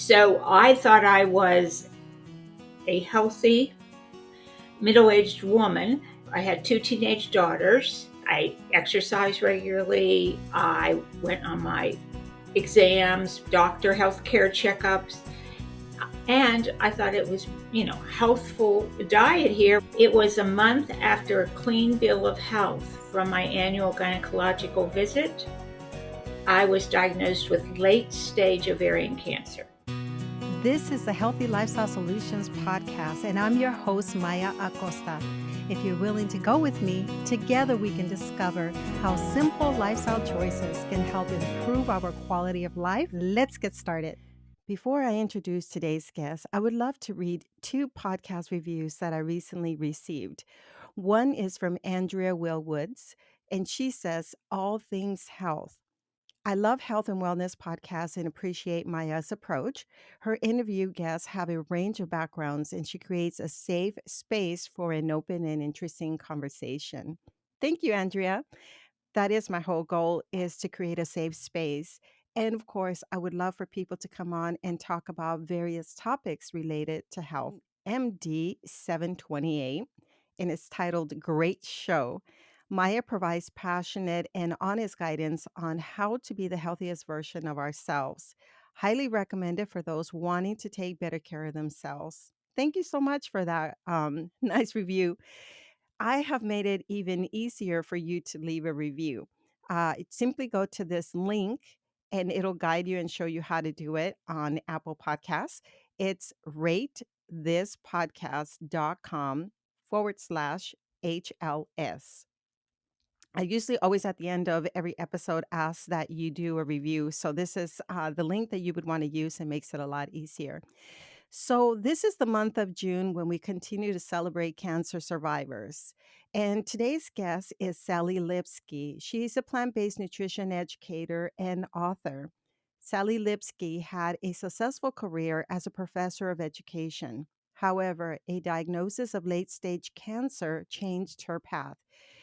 So I thought I was a healthy, middle-aged woman. I had 2 teenage daughters. I exercised regularly. I went on my exams, doctor healthcare checkups, and I thought it was, healthful diet here. It was a month after a clean bill of health from my annual gynecological visit. I was diagnosed with late-stage ovarian cancer. This is the Healthy Lifestyle Solutions podcast, and I'm your host, Maya Acosta. If you're willing to go with me, together we can discover how simple lifestyle choices can help improve our quality of life. Let's get started. Before I introduce today's guest, I would love to read 2 podcast reviews that I recently received. One is from Andrea Will Woods, and she says, "All things health. I love health and wellness podcasts and appreciate Maya's approach. Her interview guests have a range of backgrounds, and she creates a safe space for an open and interesting conversation." Thank you, Andrea. That is my whole goal, is to create a safe space. And of course, I would love for people to come on and talk about various topics related to health. MD 728, and it's titled Great Show. Maya provides passionate and honest guidance on how to be the healthiest version of ourselves. Highly recommended for those wanting to take better care of themselves. Thank you so much for that nice review. I have made it even easier for you to leave a review. Simply go to this link and it'll guide you and show you how to do it on Apple Podcasts. It's ratethispodcast.com/HLS. I usually always at the end of every episode ask that you do a review. So this is the link that you would want to use and makes it a lot easier. So, this is the month of June when we continue to celebrate cancer survivors. And today's guest is Sally Lipsky. She's a plant based nutrition educator and author. Sally Lipsky had a successful career as a professor of education. However, a diagnosis of late stage cancer changed her path.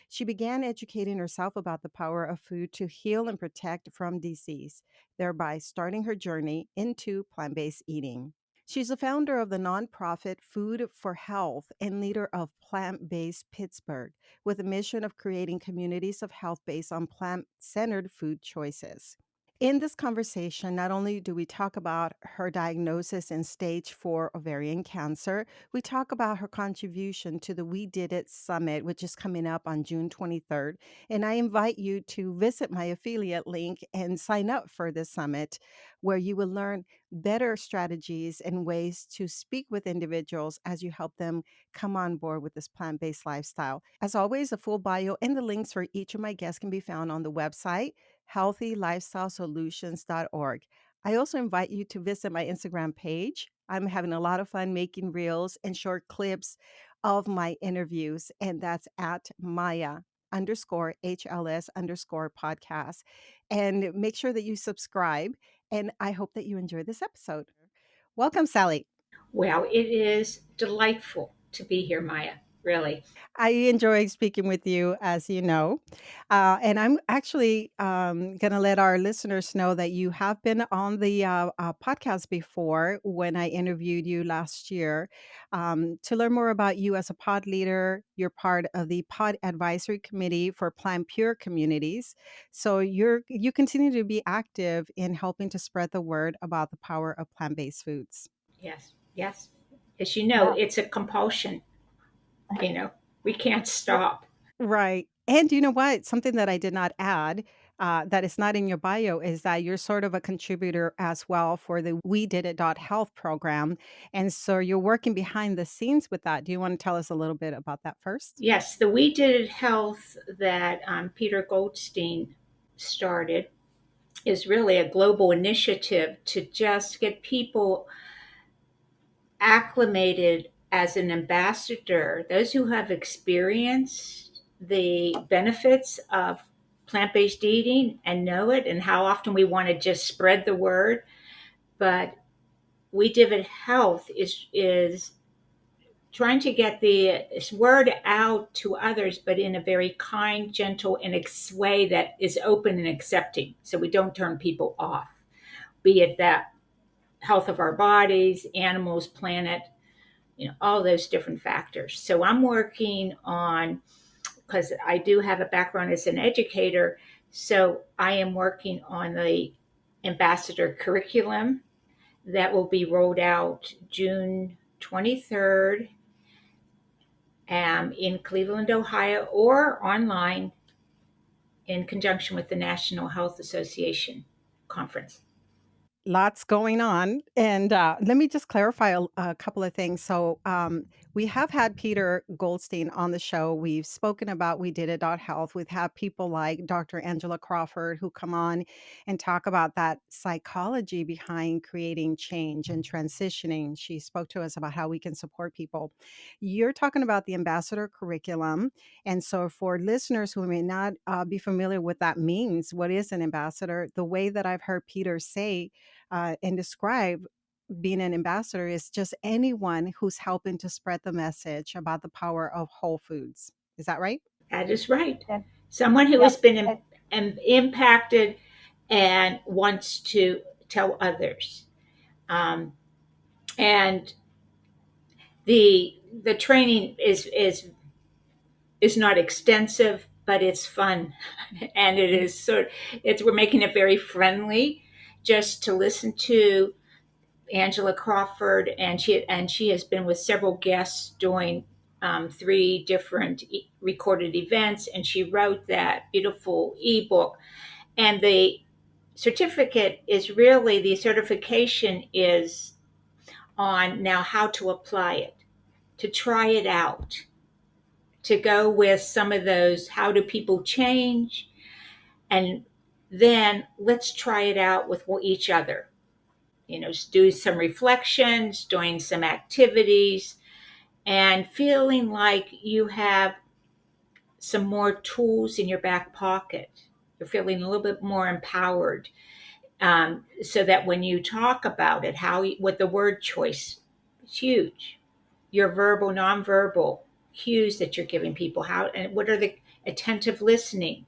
She began educating herself about the power of food to heal and protect from disease, thereby starting her journey into plant based eating. She's the founder of the nonprofit Food for Health and leader of Plant Based Pittsburgh, with a mission of creating communities of health based on plant centered food choices. In this conversation, not only do we talk about her diagnosis and stage 4 ovarian cancer, we talk about her contribution to the We Did It Summit, which is coming up on June 23rd. And I invite you to visit my affiliate link and sign up for this summit, where you will learn better strategies and ways to speak with individuals as you help them come on board with this plant based lifestyle. As always, a full bio and the links for each of my guests can be found on the website healthylifestylesolutions.org. I also invite you to visit my Instagram page. I'm having a lot of fun making reels and short clips of my interviews, and that's at Maya underscore HLS underscore podcast. And make sure that you subscribe. And I hope that you enjoy this episode. Welcome, Sally. Well, it is delightful to be here, Maya, really. I enjoy speaking with you, as you know. And I'm actually going to let our listeners know that you have been on the podcast before when I interviewed you last year. To learn more about you as a pod leader, you're part of the Pod Advisory Committee for Plant Pure Communities. So you continue to be active in helping to spread the word about the power of plant-based foods. Yes, yes. As you know, it's a compulsion, you know, we can't stop. Right. And you know what? Something that I did not add, that is not in your bio, is that you're sort of a contributor as well for the weDIDit.Health program. And so you're working behind the scenes with that. Do you want to tell us a little bit about that first? Yes, the weDIDit.Health that Peter Goldstein started is really a global initiative to just get people acclimated as an ambassador, those who have experienced the benefits of plant based eating and know it, and how often we want to just spread the word. But weDIDit.Health is trying to get the word out to others, but in a very kind, gentle, and way that is open and accepting, so we don't turn people off. Be it that health of our bodies, animals, planet, all those different factors. So I'm working on, because I do have a background as an educator, so I am working on the ambassador curriculum that will be rolled out June 23rd in Cleveland, Ohio, or online in conjunction with the National Health Association conference. Lots going on. And let me just clarify a couple of things. So, we have had Peter Goldstein on the show. We've spoken about weDIDit.Health. We've had people like Dr. Angela Crawford who come on and talk about that psychology behind creating change and transitioning. She spoke to us about how we can support people. You're talking about the ambassador curriculum. And so, for listeners who may not be familiar with that means, what is an ambassador? The way that I've heard Peter say and describe being an ambassador is just anyone who's helping to spread the message about the power of whole foods. Is that right? That is right. And Someone who yep. has been impacted and wants to tell others. Um, and the training is not extensive, but it's fun, and it is we're making it very friendly, just to listen to Angela Crawford, and she has been with several guests doing three different recorded events, and she wrote that beautiful ebook. And the certification is on now how to apply it, to try it out, to go with some of those how do people change, and then let's try it out with each other. Do some reflections, doing some activities, and feeling like you have some more tools in your back pocket. You're feeling a little bit more empowered, so that when you talk about it, with the word choice, it's huge. Your verbal, nonverbal cues that you're giving people, how and what are the attentive listening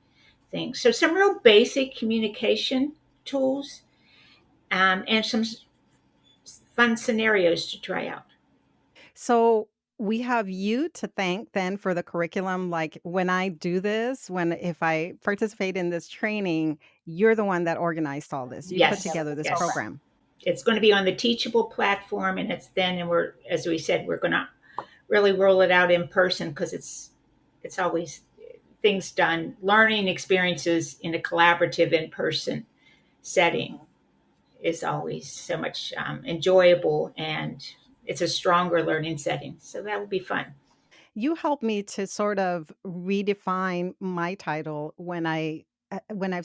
things. So some real basic communication tools, and some fun scenarios to try out. So we have you to thank then for the curriculum. Like when I do this, if I participate in this training, you're the one that organized all this. You put Yes, together this yes. program. It's going to be on the Teachable platform, and we're, as we said, we're going to really roll it out in person, because it's always things done, learning experiences in a collaborative in person setting is always so much enjoyable, and it's a stronger learning setting. So that will be fun. You helped me to sort of redefine my title when I've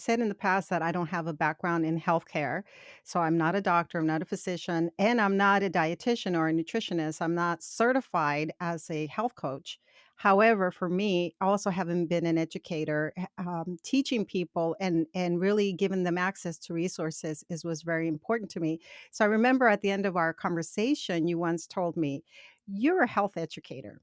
said in the past that I don't have a background in healthcare. So I'm not a doctor, I'm not a physician, and I'm not a dietitian or a nutritionist. I'm not certified as a health coach. However, for me, also having been an educator, teaching people and really giving them access to resources was very important to me. So I remember at the end of our conversation, you once told me, "You're a health educator."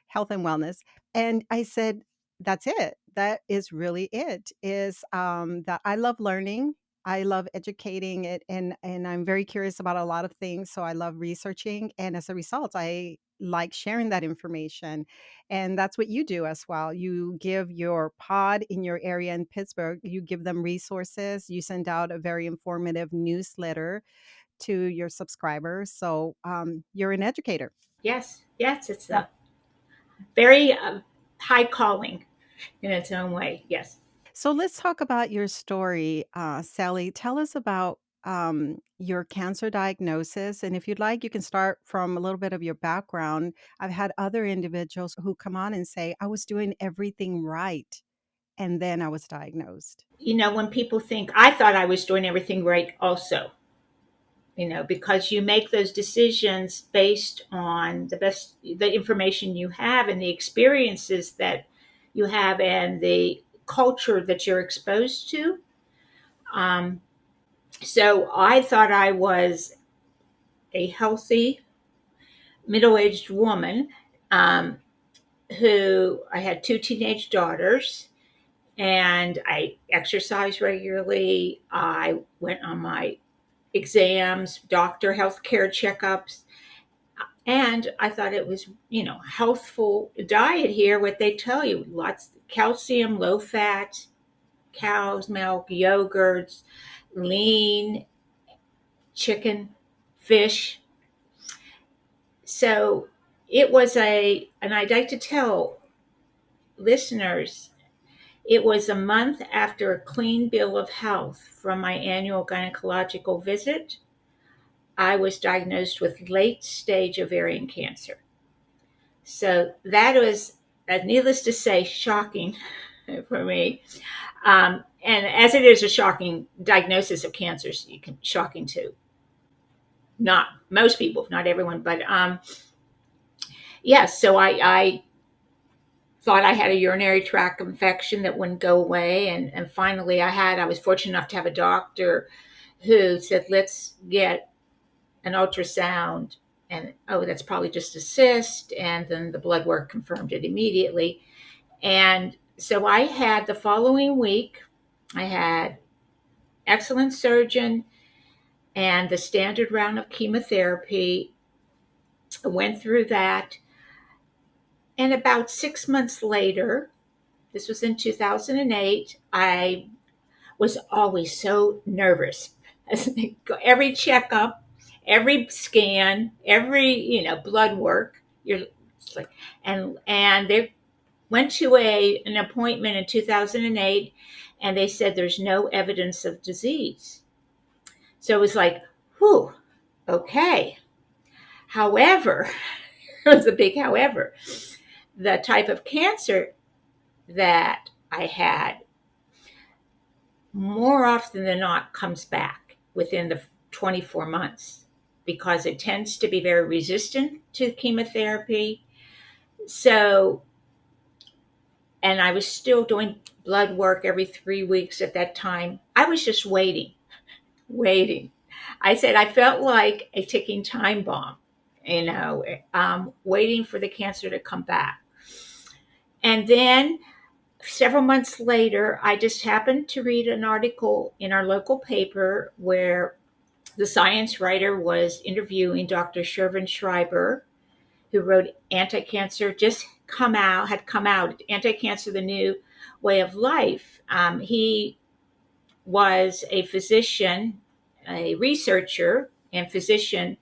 Health and wellness. And I said, that's it. That is really it. Is that I love learning. I love educating it, and I'm very curious about a lot of things. So I love researching, and as a result, I like sharing that information. And that's what you do as well. You give your pod in your area in Pittsburgh, you give them resources. You send out a very informative newsletter to your subscribers. So you're an educator. Yes, yes, it's a Yep. very high calling in its own way. Yes. So let's talk about your story, Sally. Tell us about your cancer diagnosis. And if you'd like, you can start from a little bit of your background. I've had other individuals who come on and say, I was doing everything right. And then I was diagnosed. When people think, I thought I was doing everything right also, because you make those decisions based on the information you have and the experiences that you have and the culture that you're exposed to. Um, so I thought I was a healthy middle-aged woman, um, who I had two teenage daughters, and I exercised regularly. I went on my exams, doctor healthcare checkups. And I thought it was, healthful diet here, what they tell you, lots of calcium, low fat, cow's milk, yogurts, lean, chicken, fish. So it was and I'd like to tell listeners, it was a month after a clean bill of health from my annual gynecological visit. I was diagnosed with late stage ovarian cancer. So that was, needless to say, shocking for me. And as it is a shocking diagnosis of cancers, shocking to not most people, not everyone, but yes. So I thought I had a urinary tract infection that wouldn't go away, and finally I was fortunate enough to have a doctor who said, let's get an ultrasound, and that's probably just a cyst, and then the blood work confirmed it immediately. And so I had the following week, I had excellent surgeon and the standard round of chemotherapy. I went through that. And about 6 months later, this was in 2008, I was always so nervous. Every checkup, every scan, every, blood work, it's like, and they went to an appointment in 2008, and they said there's no evidence of disease. So it was like, whew, okay. However, it was a big however. The type of cancer that I had more often than not comes back within the 24 months because it tends to be very resistant to chemotherapy. So, and I was still doing blood work every 3 weeks at that time. I was just waiting. I said I felt like a ticking time bomb, waiting for the cancer to come back. And then several months later, I just happened to read an article in our local paper where the science writer was interviewing Dr. Shervin Schreiber, who wrote Anti-Cancer, had come out, Anti-Cancer, the New Way of Life. He was a physician, a researcher and physician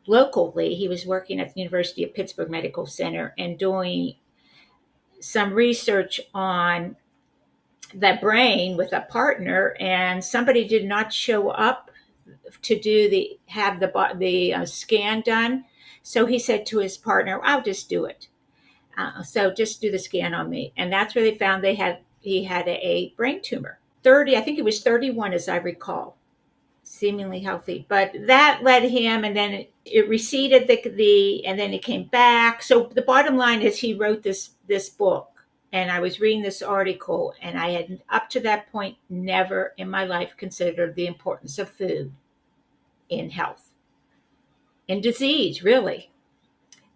locally. He was working at the University of Pittsburgh Medical Center and doing some research on the brain with a partner, and somebody did not show up to have the scan done. So he said to his partner, I'll just do it. So just do the scan on me. And that's where they found he had a brain tumor. I think it was 31, as I recall, seemingly healthy. But that led him, and then it receded, and then it came back. So the bottom line is he wrote this book. And I was reading this article, and I had, up to that point, never in my life considered the importance of food in health, in disease, really.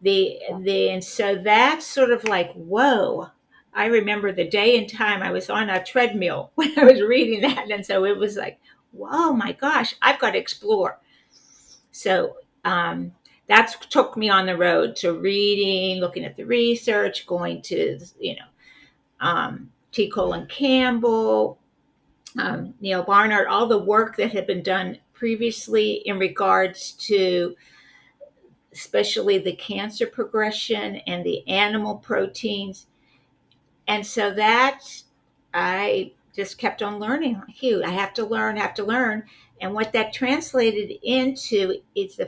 And so that's sort of like, whoa. I remember the day and time I was on a treadmill when I was reading that. And so it was like, whoa, my gosh, I've got to explore. So that took me on the road to reading, looking at the research, going to, T. Colin Campbell, Neil Barnard, all the work that had been done previously in regards to especially the cancer progression and the animal proteins. And so I just kept on learning. I have to learn. And what that translated into is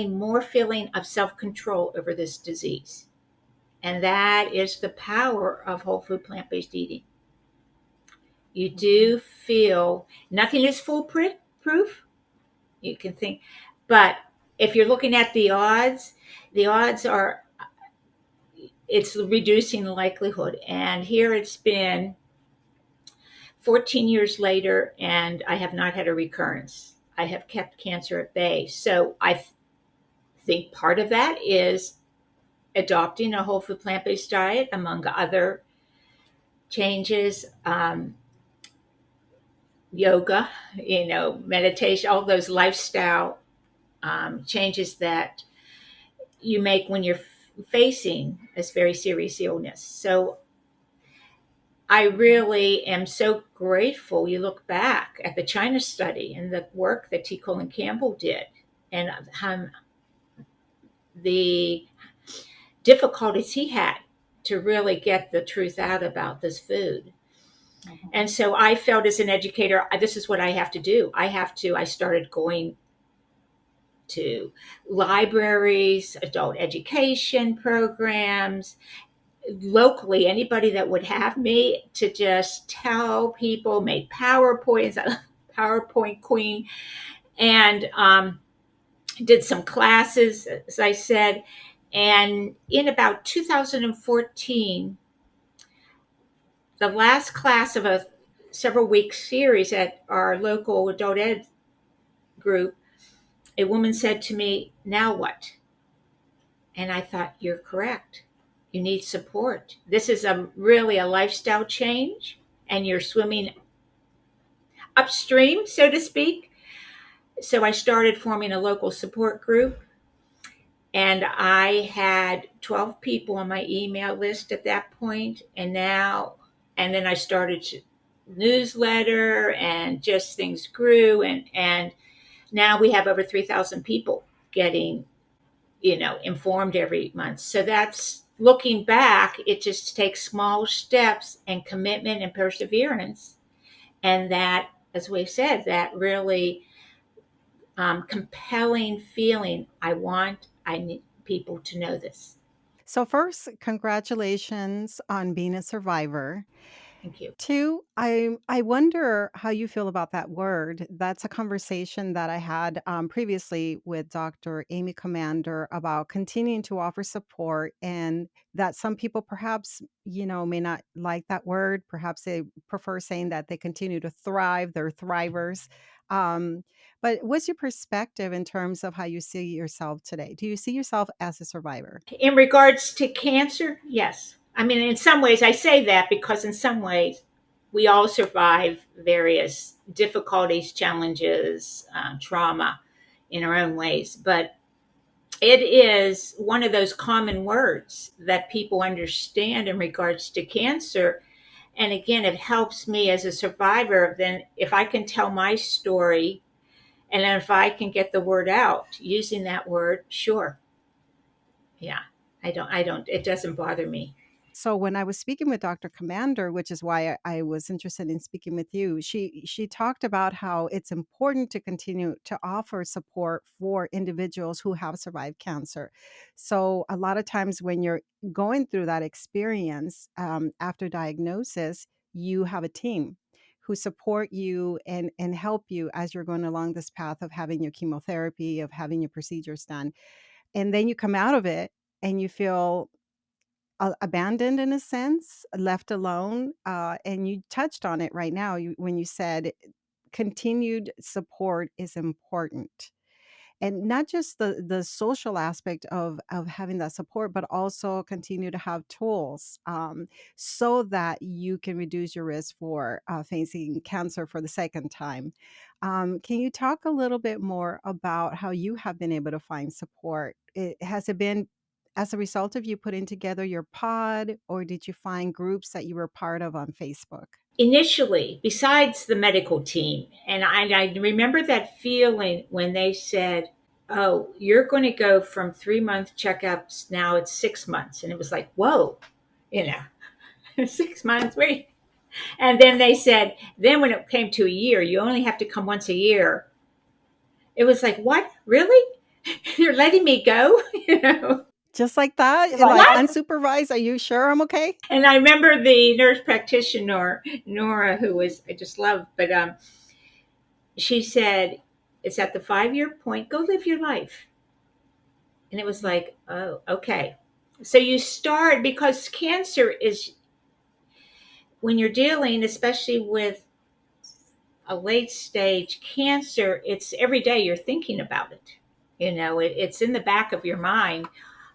more feeling of self-control over this disease. And that is the power of whole food plant-based eating. You do feel nothing is foolproof. You can think, but if you're looking at the odds are, it's reducing the likelihood. And here it's been 14 years later, and I have not had a recurrence. I have kept cancer at bay. So I think part of that is adopting a whole food plant-based diet, among other changes. yoga, meditation, all those lifestyle changes that you make when you're facing this very serious illness. So I really am so grateful. You look back at the China study and the work that T. Colin Campbell did, and the difficulties he had to really get the truth out about this food. Mm-hmm. And so I felt, as an educator, this is what I have to do. I started going to libraries, adult education programs, locally, anybody that would have me to just tell people, made PowerPoints, PowerPoint queen, and did some classes, as I said. And in about 2014, the last class of a several week series at our local adult ed group, a woman said to me, "Now what?" And I thought, "You're correct. You need support. This is really a lifestyle change, and you're swimming upstream, so to speak." So I started forming a local support group, and I had 12 people on my email list at that point. And then I started newsletter, and just things grew. And now we have over 3,000 people getting, informed every month. So that's, looking back, it just takes small steps and commitment and perseverance. And that, as we said, that really compelling feeling. I need people to know this. So, first, congratulations on being a survivor. Thank you. Two, I wonder how you feel about that word. That's a conversation that I had previously with Dr. Amy Commander about continuing to offer support, and that some people perhaps, may not like that word. Perhaps they prefer saying that they continue to thrive, they're thrivers. Um, but what's your perspective in terms of how you see yourself today? Do you see yourself as a survivor? In regards to cancer, yes. I mean, in some ways, I say that because in some ways, we all survive various difficulties, challenges, trauma in our own ways. But it is one of those common words that people understand in regards to cancer. And again, it helps me as a survivor. Then, if I can tell my story, and then if I can get the word out using that word, sure. Yeah. It doesn't bother me. So when I was speaking with Dr. Commander, which is why I was interested in speaking with you, she talked about how it's important to continue to offer support for individuals who have survived cancer. So a lot of times when you're going through that experience after diagnosis, you have a team who support you and help you as you're going along this path of having your chemotherapy, of having your procedures done. And then you come out of it and you feel abandoned in a sense, left alone. And you touched on it right now when you said continued support is important, and not just the social aspect of having that support, but also continue to have tools so that you can reduce your risk for facing cancer for the second time. Can you talk a little bit more about how you have been able to find support? Has it been as a result of you putting together your pod, or did you find groups that you were part of on Facebook? Initially, besides the medical team, and I remember that feeling when they said, "Oh, you're going to go from 3 month checkups, now it's 6 months." And it was like, whoa, you know, 6 months, wait. And then they said, then when it came to a year, you only have to come once a year. It was like, what? Really? You're letting me go? Just like that? You're like, What? unsupervised? Are you sure I'm okay? And I remember the nurse practitioner, Nora, who was, I just love, but she said, it's at the 5 year point, go live your life. And it was like, oh, okay. So you start, because cancer is, when you're dealing, especially with a late stage cancer, it's every day you're thinking about it. It's in the back of your mind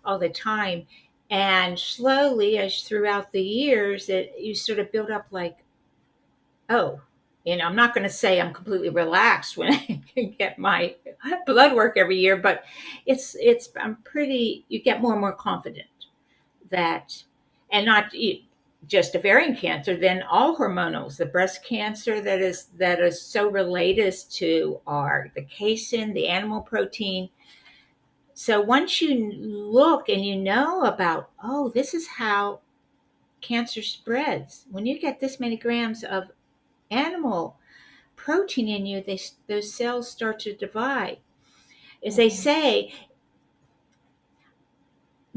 all the time. And slowly, as throughout the years, you sort of build up like, oh, I'm not going to say I'm completely relaxed when I get my blood work every year, but I'm pretty. You get more and more confident that, and not just ovarian cancer, then all hormonals, the breast cancer that is so related to are the casein, the animal protein. So once you look and you know about, oh, this is how cancer spreads. When you get this many grams of animal protein in you, those cells start to divide. As they say,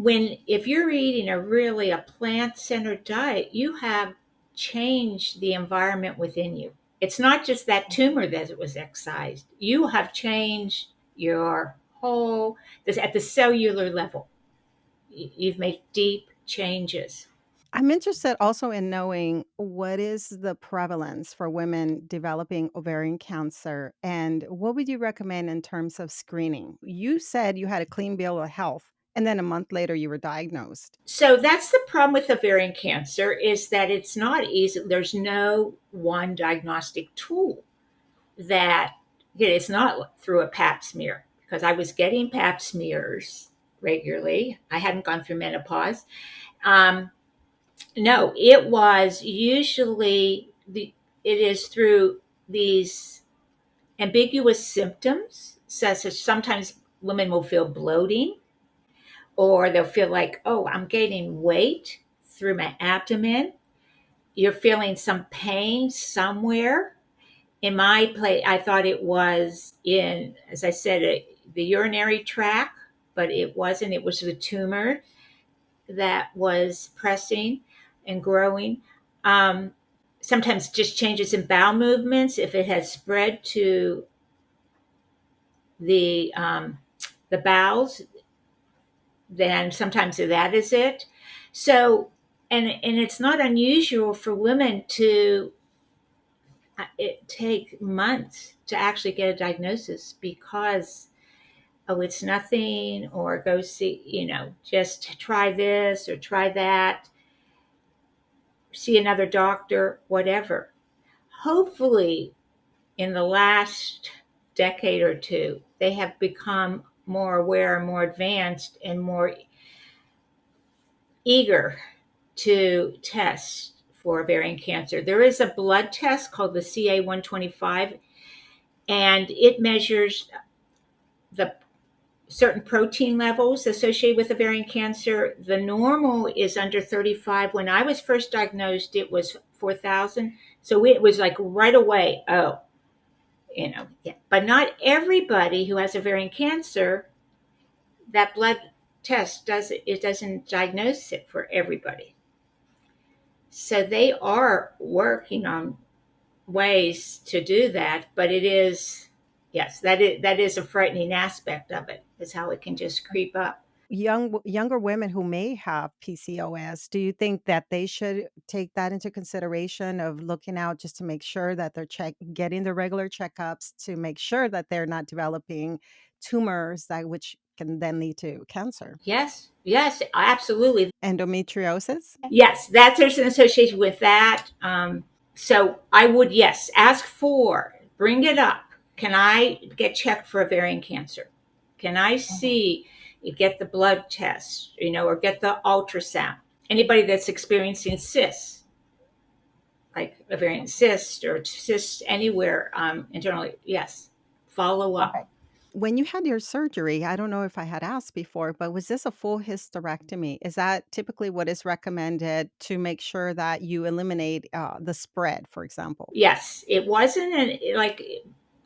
if you're eating a plant-centered diet, you have changed the environment within you. It's not just that tumor that was excised. You have changed your whole, this at the cellular level. You've made deep changes. I'm interested also in knowing what is the prevalence for women developing ovarian cancer and what would you recommend in terms of screening? You said you had a clean bill of health and then a month later you were diagnosed. So that's the problem with ovarian cancer, is that it's not easy. There's no one diagnostic tool that, it's not through a pap smear, because I was getting pap smears regularly. I hadn't gone through menopause. No, it was usually it is through these ambiguous symptoms, such as sometimes women will feel bloating, or they'll feel like, oh, I'm gaining weight through my abdomen. You're feeling some pain somewhere. In my place, I thought it was in, as I said, the urinary tract, but it wasn't. It was the tumor that was pressing and growing. Um, Sometimes just changes in bowel movements. If it has spread to the um, the bowels, then sometimes that is it. So, and it's not unusual for women to it take months to actually get a diagnosis, because oh, it's nothing, or go see, just try this or try that, see another doctor, whatever. Hopefully, in the last decade or two, they have become more aware and more advanced and more eager to test for ovarian cancer. There is a blood test called the CA-125, and it measures the certain protein levels associated with ovarian cancer. The normal is under 35. When I was first diagnosed, it was 4,000. So it was like right away, oh, yeah. But not everybody who has ovarian cancer, that blood test doesn't diagnose it for everybody. So they are working on ways to do that, but it is, yes, that is a frightening aspect of it, is how it can just creep up. Younger women who may have PCOS, do you think that they should take that into consideration of looking out just to make sure that they're getting the regular checkups to make sure that they're not developing tumors that which can then lead to cancer? Yes, yes, absolutely. Endometriosis? Yes, there's an association with that. So I would, yes, bring it up. Can I get checked for ovarian cancer? Can I see, get the blood test, or get the ultrasound? Anybody that's experiencing cysts, like ovarian cyst or cysts anywhere internally, yes, follow up. Okay. When you had your surgery, I don't know if I had asked before, but was this a full hysterectomy? Is that typically what is recommended to make sure that you eliminate the spread, for example? Yes, it wasn't like,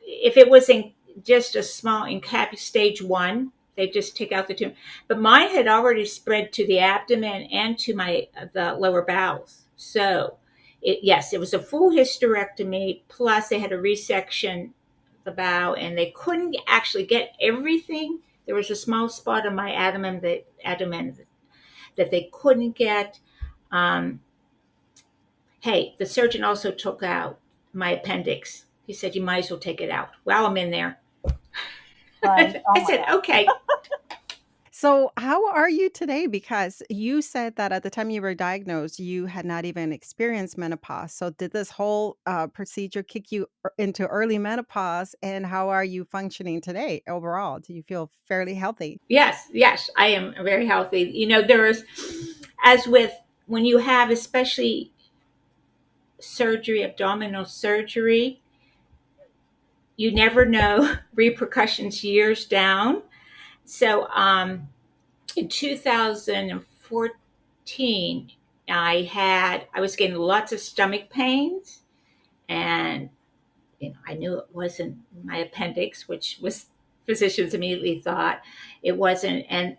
if it was in just a small in cap stage one, they just take out the tumor. But mine had already spread to the abdomen and to the lower bowels. So, yes, it was a full hysterectomy. Plus, they had a resection the bowel, and they couldn't actually get everything. There was a small spot on my abdomen that they couldn't get. Um, Hey, the surgeon also took out my appendix. He said, you might as well take it out. Well, I'm in there. Right. Oh I my said, God. okay. So, how are you today? Because you said that at the time you were diagnosed, you had not even experienced menopause. So, did this whole procedure kick you into early menopause? And how are you functioning today overall? Do you feel fairly healthy? Yes, yes, I am very healthy. There is, as with when you have especially surgery, abdominal surgery, you never know repercussions years down. So, in 2014, I was getting lots of stomach pains, and I knew it wasn't my appendix, which was physicians immediately thought it wasn't, and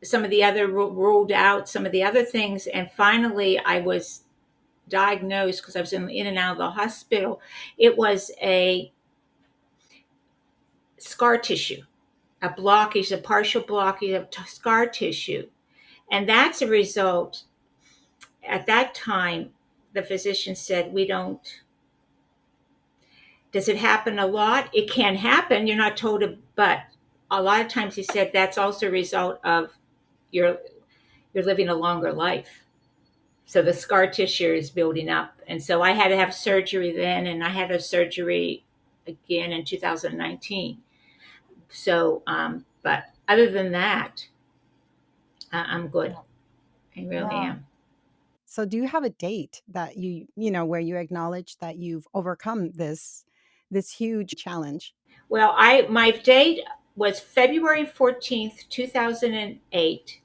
some of the other ruled out some of the other things, and finally I was diagnosed because I was in and out of the hospital. It was a scar tissue, a blockage, a partial blockage of scar tissue, and that's a result. At that time, the physician said, "We don't." Does it happen a lot? It can happen. You're not told to, but a lot of times he said that's also a result of your you're living a longer life. So the scar tissue is building up. And so I had to have surgery then, and I had a surgery again in 2019. So, but other than that, I'm good. I really am. So, do you have a date that where you acknowledge that you've overcome this huge challenge? Well, I my date was February 14th, 2008.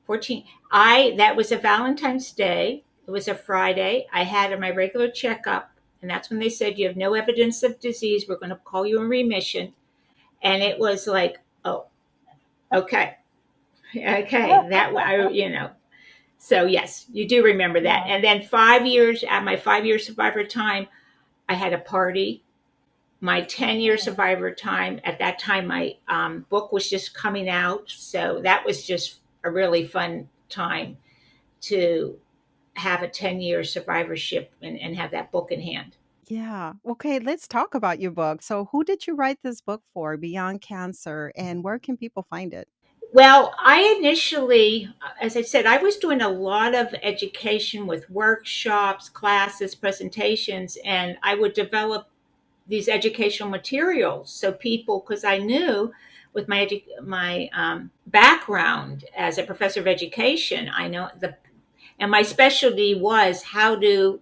14. That was a Valentine's Day. It was a Friday. I had my regular checkup, and that's when they said you have no evidence of disease. We're going to call you in remission. And it was like, oh, okay, okay, that So yes, you do remember that. And then 5 years at my 5 year survivor time, I had a party. My 10 year survivor time, at that time, my book was just coming out. So that was just a really fun time to have a 10 year survivorship and have that book in hand. Yeah. Okay, let's talk about your book. So, who did you write this book for, Beyond Cancer, and where can people find it? Well, I initially, as I said, I was doing a lot of education with workshops, classes, presentations, and I would develop these educational materials so people, because I knew with my background as a professor of education, I know and my specialty was how do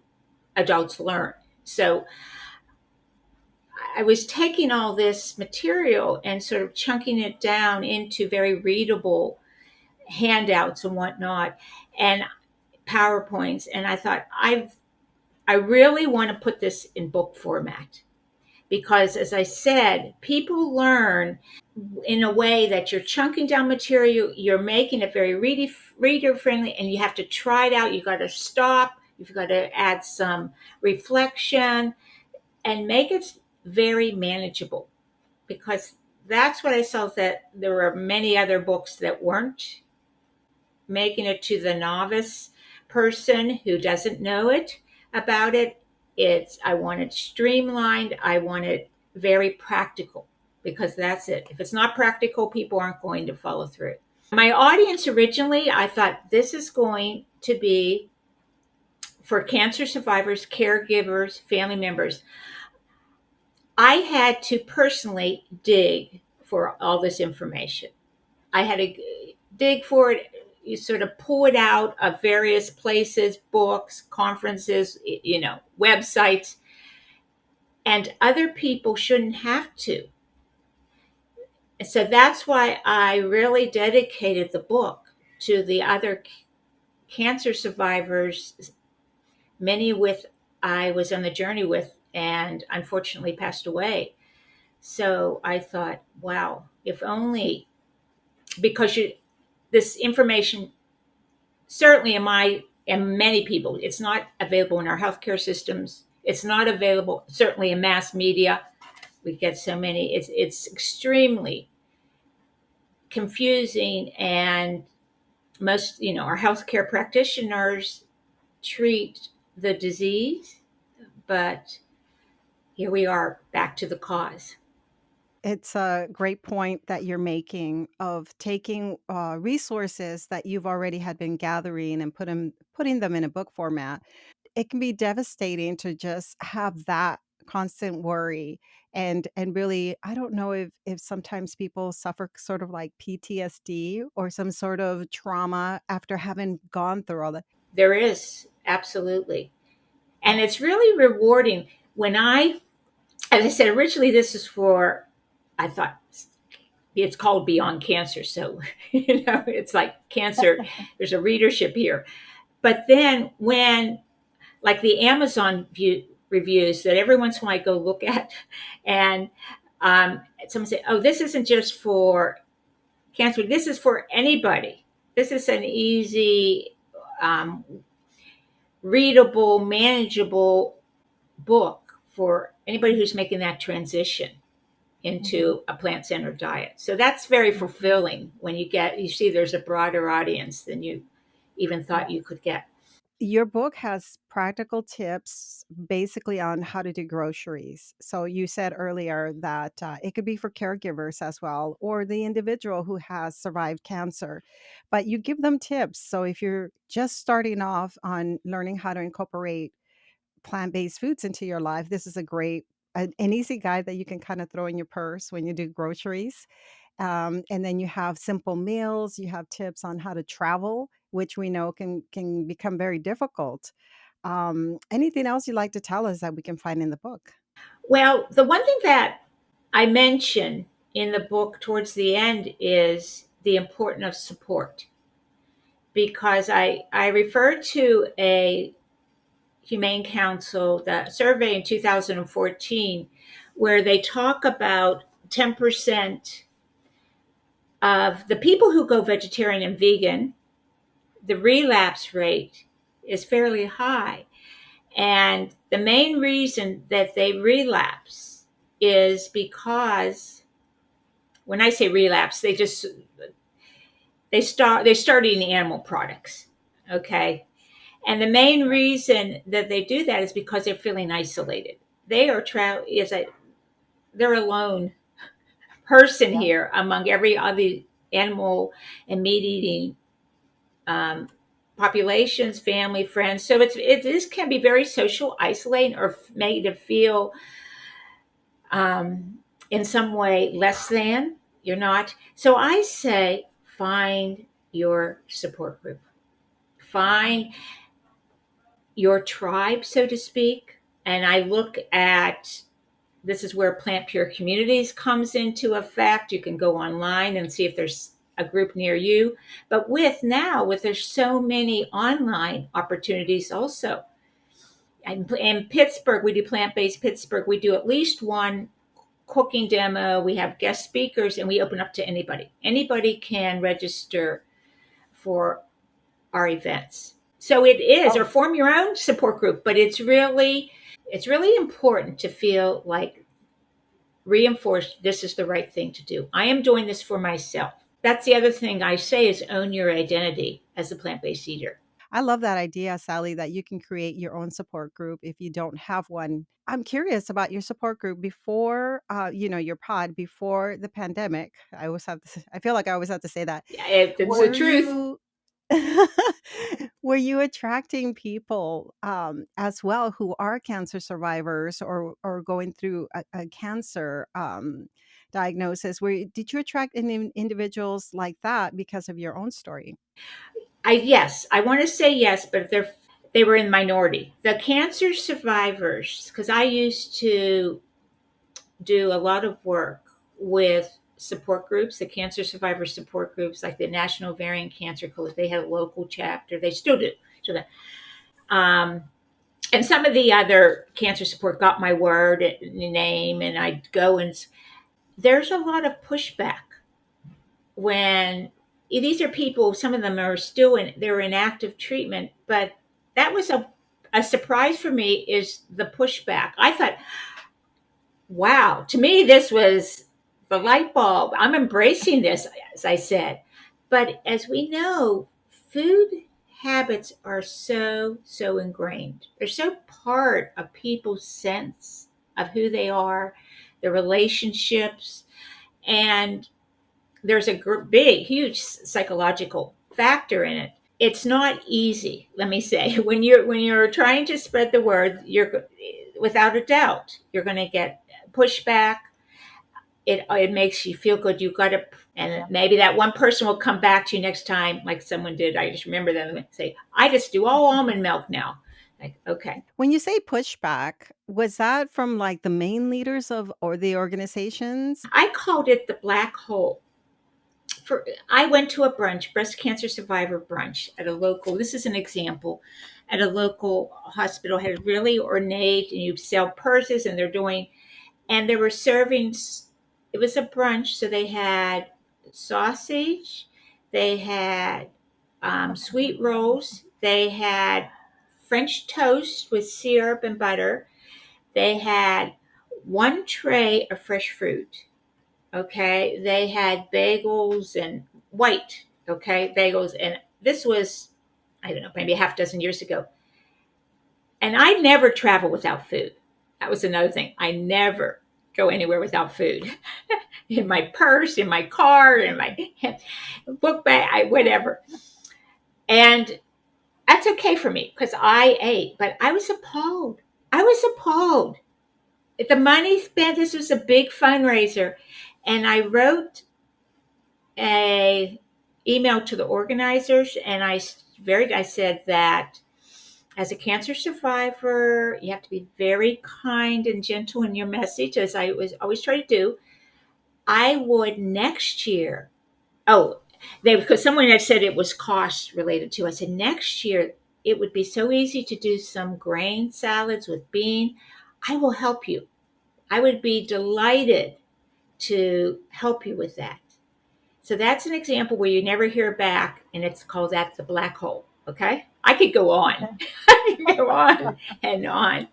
adults learn. So I was taking all this material and sort of chunking it down into very readable handouts and whatnot, and PowerPoints. And I thought, I really want to put this in book format because, as I said, people learn in a way that you're chunking down material, you're making it very reader friendly, and you have to try it out. You got to stop. You've got to add some reflection and make it very manageable, because that's what I saw, that there were many other books that weren't making it to the novice person who doesn't know it about it. I want it streamlined. I want it very practical, because that's it. If it's not practical, people aren't going to follow through. My audience originally, I thought this is going to be for cancer survivors, caregivers, family members. I had to personally dig for all this information. I had to dig for it. You sort of pull it out of various places, books, conferences, websites, and other people shouldn't have to. So that's why I really dedicated the book to the other cancer survivors, many with I was on the journey with and unfortunately passed away. So I thought, wow, if only, because this information, certainly in my and many people, it's not available in our healthcare systems. It's not available certainly in mass media. We get so many. It's extremely confusing, and most our healthcare practitioners treat the disease, but here we are back to the cause. It's a great point that you're making of taking resources that you've already had been gathering and putting them in a book format. It can be devastating to just have that constant worry, and really, I don't know if sometimes people suffer sort of like PTSD or some sort of trauma after having gone through all that. There is, absolutely. And it's really rewarding when as I said, originally this is for, I thought it's called Beyond Cancer. So, it's like cancer, there's a readership here. But then when, like the Amazon reviews that every once in a while I go look at, and someone say, oh, this isn't just for cancer, this is for anybody. This is an easy, um, readable, manageable book for anybody who's making that transition Mhm, into a plant-centered diet. So that's very mhm. fulfilling when you see there's a broader audience than you even thought you could get. Your book has practical tips basically on how to do groceries. So you said earlier that it could be for caregivers as well, or the individual who has survived cancer, but you give them tips. So if you're just starting off on learning how to incorporate plant-based foods into your life, this is a great an easy guide that you can kind of throw in your purse when you do groceries. And then you have simple meals, you have tips on how to travel, which we know can become very difficult. Anything else you'd like to tell us that we can find in the book? Well, the one thing that I mention in the book towards the end is the importance of support, because I refer to a Humane Council that survey in 2014 where they talk about 10% of the people who go vegetarian and vegan, the relapse rate is fairly high. And the main reason that they relapse is because, when I say relapse, they start eating animal products. Okay. And the main reason that they do that is because they're feeling isolated. They are they're a lone person Yeah. here among every other animal and meat eating, um, populations, family, friends. So this can be very social isolating, or made to feel, um, in some way less than. You're not. So I say find your support group, find your tribe, so to speak. And I look at, this is where Plant Pure Communities comes into effect. You can go online and see if there's a group near you. But with there's so many online opportunities also. In Pittsburgh, we do Plant Based Pittsburgh. We do at least one cooking demo. We have guest speakers, and we open up to anybody. Anybody can register for our events. So it is, or Oh, form your own support group, but it's really important to feel like reinforced this is the right thing to do. I am doing this for myself. That's the other thing I say is own your identity as a plant-based eater. I love that idea, Sally, that you can create your own support group if you don't have one. I'm curious about your support group before, your pod before the pandemic. I always have to, I feel like I always have to say that. Yeah, it's the Were truth. you were you attracting people as well who are cancer survivors or going through a cancer diagnosis? Did you attract individuals like that because of your own story? I want to say yes, but they were in minority. The cancer survivors, because I used to do a lot of work with support groups, the cancer survivor support groups, like the National Ovarian Cancer Coalition. They had a local chapter. They still do. So that, um, and some of the other cancer support got my word and name, and I'd go, and there's a lot of pushback when these are people. Some of them are still they're in active treatment, but that was a surprise for me, is the pushback. I thought, wow, to me, this was the light bulb. I'm embracing this, as I said. But as we know, food habits are so ingrained. They're so part of people's sense of who they are, their relationships. And there's a big, huge psychological factor in it. It's not easy, let me say. When you're trying to spread the word, you're without a doubt you're going to get pushback. It makes you feel good. You got to, and Yeah. maybe that one person will come back to you next time, like someone did. I just remember them say, "I just do all almond milk now." Like, okay. When you say pushback, was that from like the main leaders of or the organizations? I called it the black hole. I went to a brunch, breast cancer survivor brunch at a local. This is an example, at a local hospital. Had really ornate, and you sell purses, and they're doing, and they were serving. It was a brunch, so they had sausage, they had sweet rolls, they had French toast with syrup and butter, they had one tray of fresh fruit. Okay, they had bagels and white. Okay, bagels, and this was, I don't know, maybe a half dozen years ago. And I never travel without food. That was another thing. I never go anywhere without food. In my purse, in my car, in my book bag, whatever. And that's okay for me because I ate, but I was appalled. I was appalled. The money spent, this was a big fundraiser. And I wrote a email to the organizers, and I said that as a cancer survivor, you have to be very kind and gentle in your message, as I was always try to do. I would next year. Oh, because someone had said it was cost related too. I said next year it would be so easy to do some grain salads with bean. I will help you. I would be delighted to help you with that. So that's an example where you never hear back, and it's called that the black hole. Okay, I could go on, Okay. I could go on and on.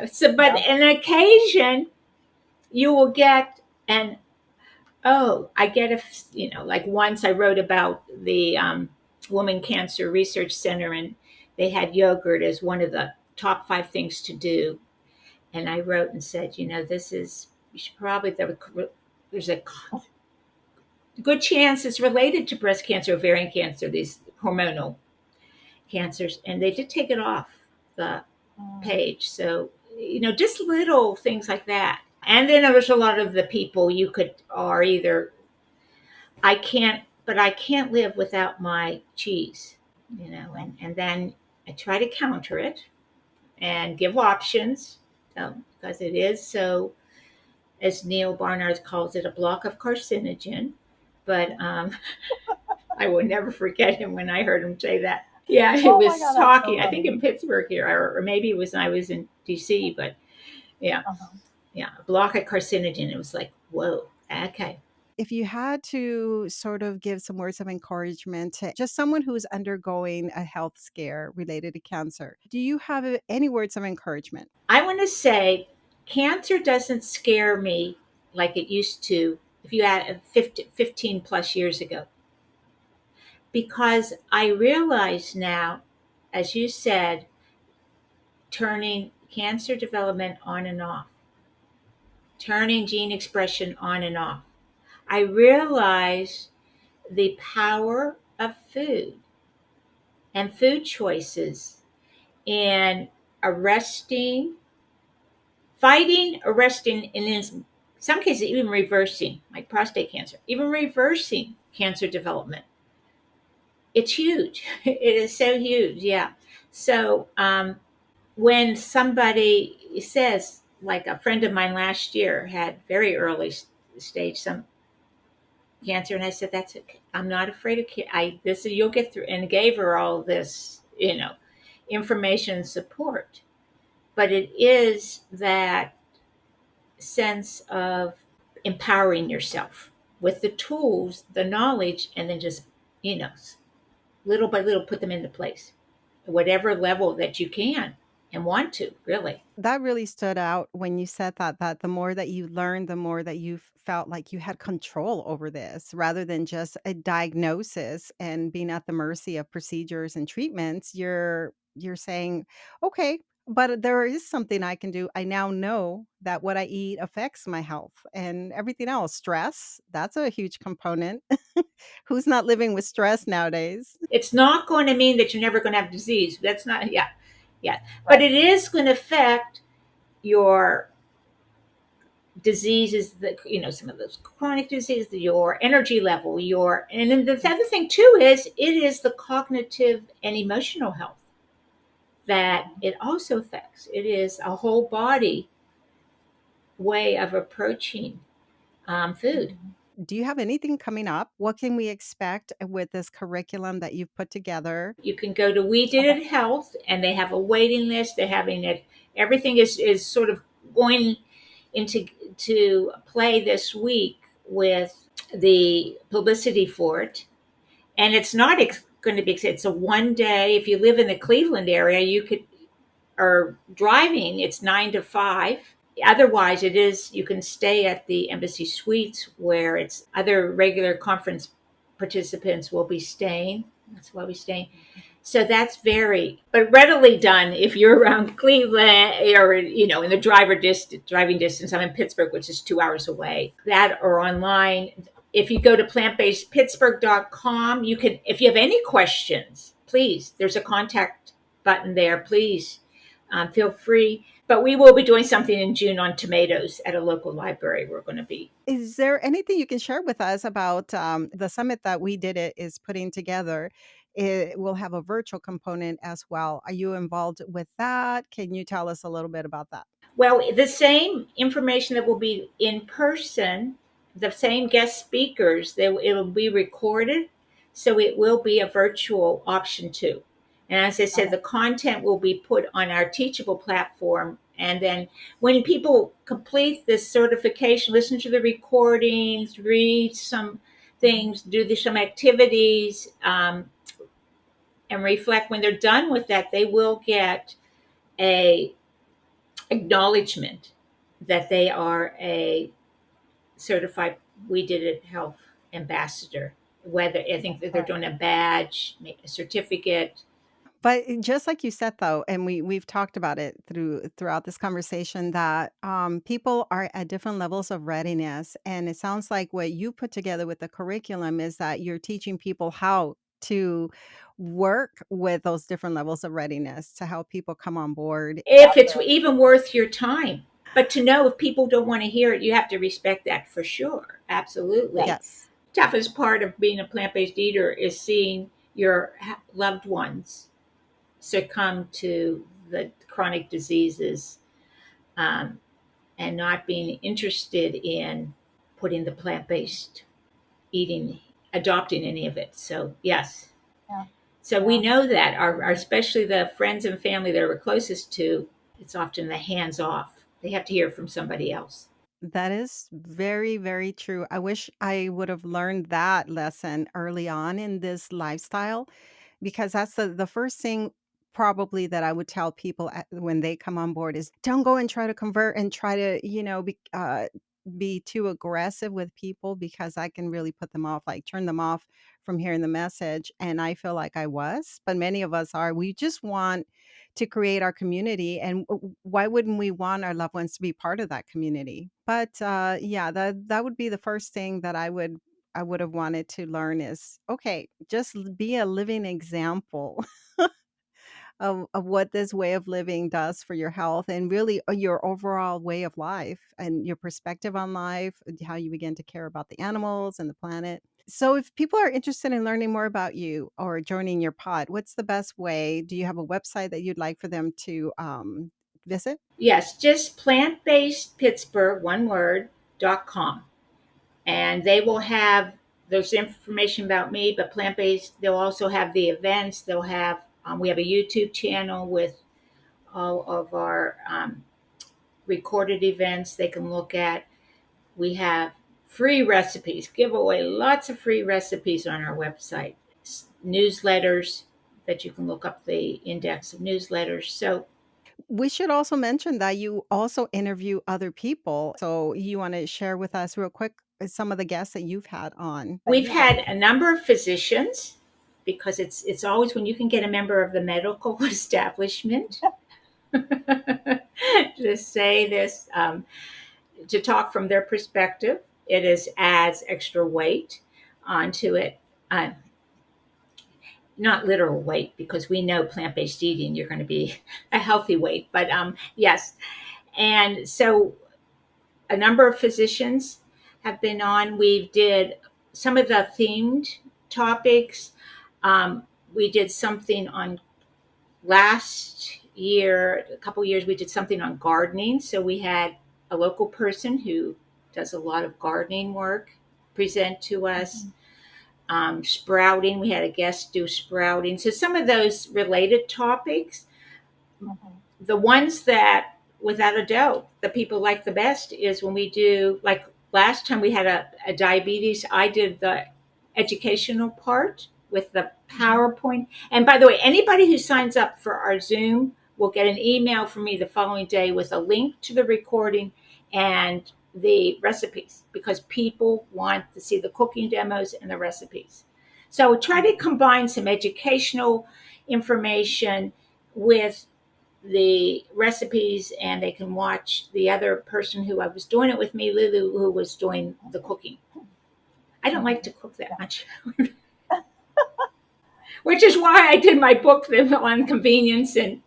So, but Yeah. an occasion you will get an oh, I get like once I wrote about the Woman Cancer Research Center, and they had yogurt as one of the top 5 things to do, and I wrote and said, this is you should probably there's a good chance it's related to breast cancer, ovarian cancer, these hormonal cancers, and they did take it off the Mm. page. So, just little things like that. And then there's a lot of the people you could are either I can't live without my cheese, Yeah. and then I try to counter it and give options, because it is so, as Neil Barnard calls it, a block of carcinogen. But I will never forget him when I heard him say that. Yeah, he Oh my was God, that's so talking, I think funny. in Pittsburgh here, or maybe it was when I was in DC, but yeah, Uh-huh. yeah, a block of carcinogen. It was like, whoa, okay. If you had to sort of give some words of encouragement to just someone who's undergoing a health scare related to cancer, do you have any words of encouragement? I want to say cancer doesn't scare me like it used to if you had 15 plus years ago, because I realize now, as you said, turning cancer development on and off, turning gene expression on and off. I realize the power of food and food choices in arresting, fighting, arresting, and in some cases, even reversing, like prostate cancer, even reversing cancer development. It's huge. It is so huge. Yeah. So when somebody says, like a friend of mine last year had very early stage some cancer, and I said, "That's okay. I'm not afraid of this. You'll get through." And gave her all this, information and support. But it is that sense of empowering yourself with the tools, the knowledge, and then just, you know, little by little put them into place, at whatever level that you can and want to, really. That really stood out when you said that the more that you learned, the more that you felt like you had control over this rather than just a diagnosis and being at the mercy of procedures and treatments. You're saying, okay, But there is something I can do. I now know that what I eat affects my health and everything else. Stress, that's a huge component. Who's not living with stress nowadays? It's not going to mean that you're never going to have disease. That's not, yeah, yeah. But Right. it is going to affect your diseases, that, some of those chronic diseases, your energy level, and then the other thing too is it is the cognitive and emotional health that it also affects. It is a whole body way of approaching food. Do you have anything coming up? What can we expect with this curriculum that you've put together? You can go to weDIDit.Health, and they have a waiting list. They're having it. Everything is sort of going into to play this week with the publicity for it, and it's not going to be. It's a 1 day. If you live in the Cleveland area, you could are driving. It's 9 to 5. Otherwise, it is you can stay at the Embassy Suites where it's other regular conference participants will be staying. That's why we stay. So that's but readily done if you're around Cleveland or in the driving distance. I'm in Pittsburgh, which is 2 hours away. That or online. If you go to plantbasedpittsburgh.com, you can. If you have any questions, please. There's a contact button there. Please feel free. But we will be doing something in June on tomatoes at a local library. We're going to be. Is there anything you can share with us about the summit that We Did It is putting together? It will have a virtual component as well. Are you involved with that? Can you tell us a little bit about that? Well, the same information that will be in person, the same guest speakers, it will be recorded. So it will be a virtual option too. And as I said, the content will be put on our Teachable platform. And then when people complete this certification, listen to the recordings, read some things, some activities, and reflect, when they're done with that, they will get a acknowledgement that they are a certified weDIDit.Health ambassador. Whether I think that they're doing a badge, a certificate. But just like you said, though, and we've talked about it throughout this conversation, that people are at different levels of readiness, and it sounds like what you put together with the curriculum is that you're teaching people how to work with those different levels of readiness to help people come on board. If it's even worth your time. But to know if people don't want to hear it, you have to respect that for sure. Absolutely. Yes. Toughest part of being a plant based eater is seeing your loved ones succumb to the chronic diseases, um, and not being interested in putting the plant based eating, adopting any of it. So, yes. Yeah. So we know that especially the friends and family that we're closest to, it's often the hands off. They have to hear from somebody else. That is very, very true. I wish I would have learned that lesson early on in this lifestyle, because that's the first thing probably that I would tell people when they come on board is don't go and try to convert and try to, be too aggressive with people, because I can really put them off, like turn them off from hearing the message. And I feel like I was, but many of us are. We just want to create our community. And why wouldn't we want our loved ones to be part of that community? But yeah, that would be the first thing that I would have wanted to learn is, okay, just be a living example of what this way of living does for your health and really your overall way of life and your perspective on life, how you begin to care about the animals and the planet. So, if people are interested in learning more about you or joining your pod, what's the best way? Do you have a website that you'd like for them to visit? Yes, just plantbasedpittsburgh, one word.com. And they will have there's information about me, but plant based. They'll also have the events. We have a YouTube channel with all of our recorded events they can look at. We have free recipes, give away lots of free recipes on our website, newsletters that you can look up the index of newsletters. So We should also mention that you also interview other people. So, you want to share with us real quick some of the guests that you've had on? we've had a number of physicians, because it's always when you can get a member of the medical establishment. to say this, to talk from their perspective. It is adds extra weight onto it. Not literal weight, because we know plant-based eating, you're going to be a healthy weight. But yes, and so a number of physicians have been on. We did some of the themed topics. We did something on last year, a couple years, we did something on gardening. So we had a local person who does a lot of gardening work present to us. Sprouting, we had a guest do sprouting. So some of those related topics. The ones that, without a doubt, the people like the best is when we do, like last time we had a diabetes, I did the educational part with the PowerPoint. And by the way, anybody who signs up for our Zoom will get an email from me the following day with a link to the recording and the recipes, because people want to see the cooking demos and the recipes. So try to combine some educational information with the recipes, and they can watch the other person who I was doing it with me, Lulu, who was doing the cooking. I don't like to cook that much, which is why I did my book on convenience and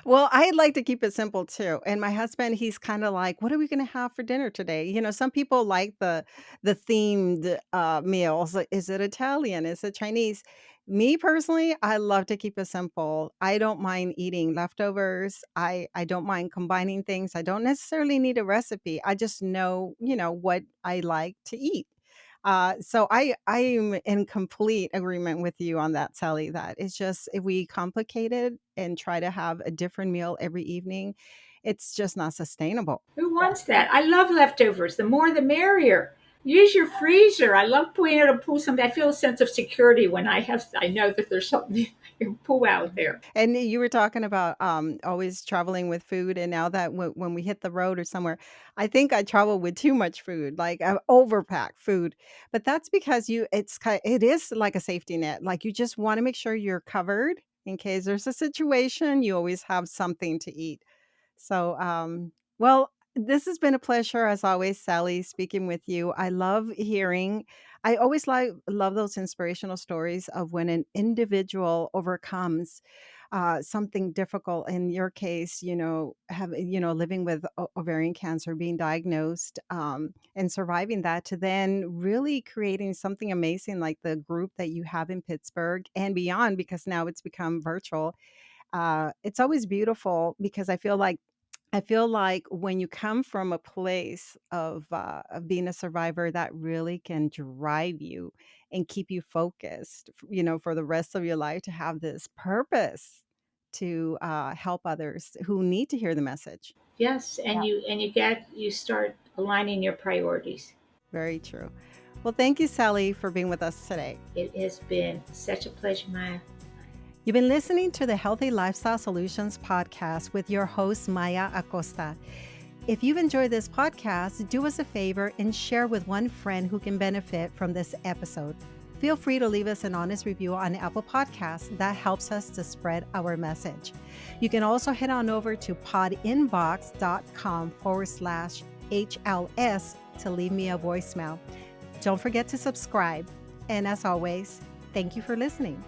Well, I like to keep it simple too. And my husband, he's kind of like, "What are we going to have for dinner today?" Some people like the themed meals. Like, is it Italian? Is it Chinese? Me personally, I love to keep it simple. I don't mind eating leftovers. I don't mind combining things. I don't necessarily need a recipe. I just know, what I like to eat. So I am in complete agreement with you on that, Sally. That it's just, if we complicate it and try to have a different meal every evening, it's just not sustainable. who wants that? I love leftovers. The more the merrier. Use your freezer. I love being able to pull something. I feel a sense of security when I know that there's something I can pull out there. And you were talking about always traveling with food, and now that when we hit the road or somewhere, I think I travel with too much food, like I overpack food. But that's because it is like a safety net. Like you just want to make sure you're covered in case there's a situation. You always have something to eat. So, well, this has been a pleasure as always, Sally, speaking with you. I love hearing. I always love those inspirational stories of when an individual overcomes something difficult. In your case, living with ovarian cancer, being diagnosed, and surviving that, to then really creating something amazing like the group that you have in Pittsburgh and beyond, because now it's become virtual. It's always beautiful because I feel like when you come from a place of being a survivor, that really can drive you and keep you focused, for the rest of your life, to have this purpose to help others who need to hear the message. Yes, and you start aligning your priorities. Very true. Well, thank you, Sally, for being with us today. It has been such a pleasure, Maya. You've been listening to the Healthy Lifestyle Solutions podcast with your host, Maya Acosta. If you've enjoyed this podcast, do us a favor and share with one friend who can benefit from this episode. Feel free to leave us an honest review on Apple Podcasts. That helps us to spread our message. You can also head on over to podinbox.com/HLS to leave me a voicemail. Don't forget to subscribe. And as always, thank you for listening.